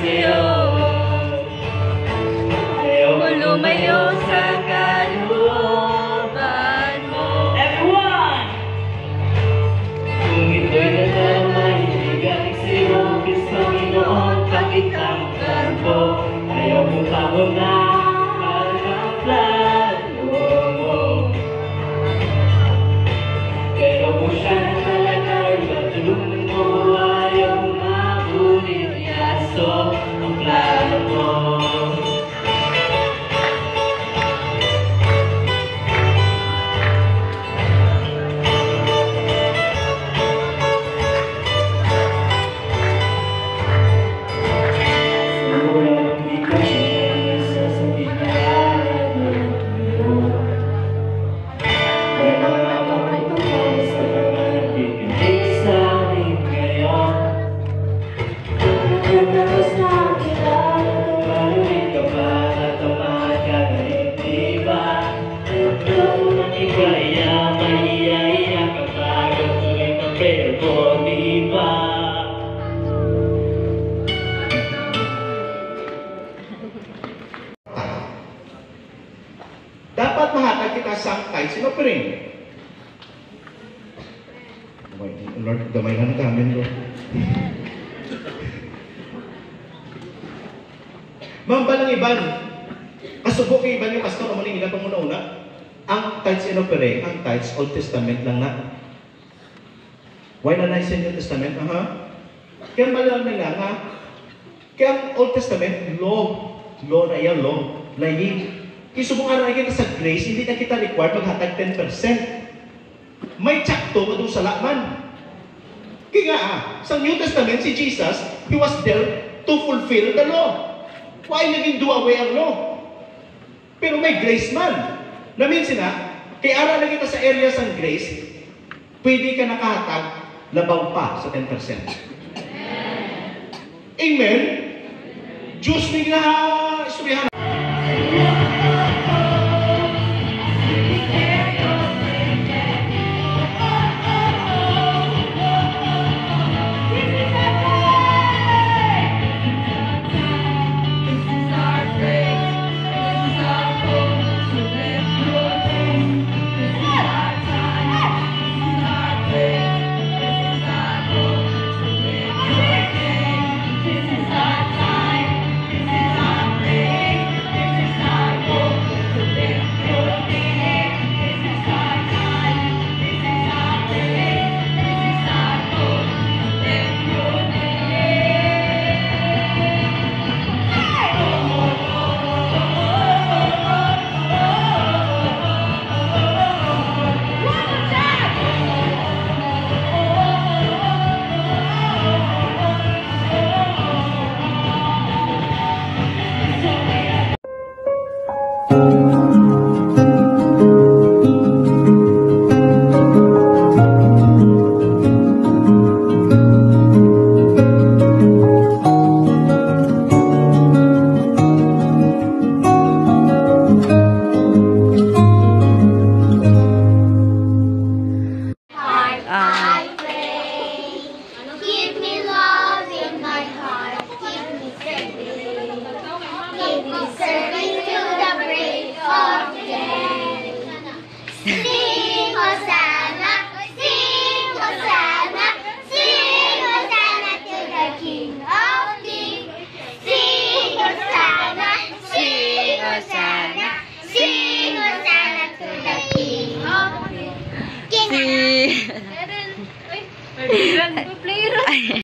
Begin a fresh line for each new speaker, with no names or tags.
sa'yo. Ayaw ko lumayo sa kalooban mo. Everyone! Kung ito'y nagmamahilig sa'yo, Kristo Ginoon, pakitang karbo. Ayaw mo pa mo na ang plano mo. Pero kung siya na talaga ay matulungan mo, ayaw mabulit yaso ang plano mo.
Dapat mahatag kita sa tithes and offering. Lord, damay na namin, Lord. Mambalang iban, kasubok kay iban yung pastor, ang maling ilan pang una-una, ang tithes and offering, ang tithes, Old Testament lang na. Why na nice in New Testament? Kaya malang nila nga, kaya ang Old Testament, law na yan, law, laying. Kisubong araw kita sa grace, hindi na kita required maghatag 10%. May tsakto mo doon sa lakman. Kaya nga, sa New Testament, si Jesus, He was there to fulfill the law. Why naging do away ang law? Pero may grace man. Namin sina, kaya araw na kita sa areas ng grace, pwede ka nakahatag labaw pa sa 10%. Amen? Diyos may istoryahan.
Player.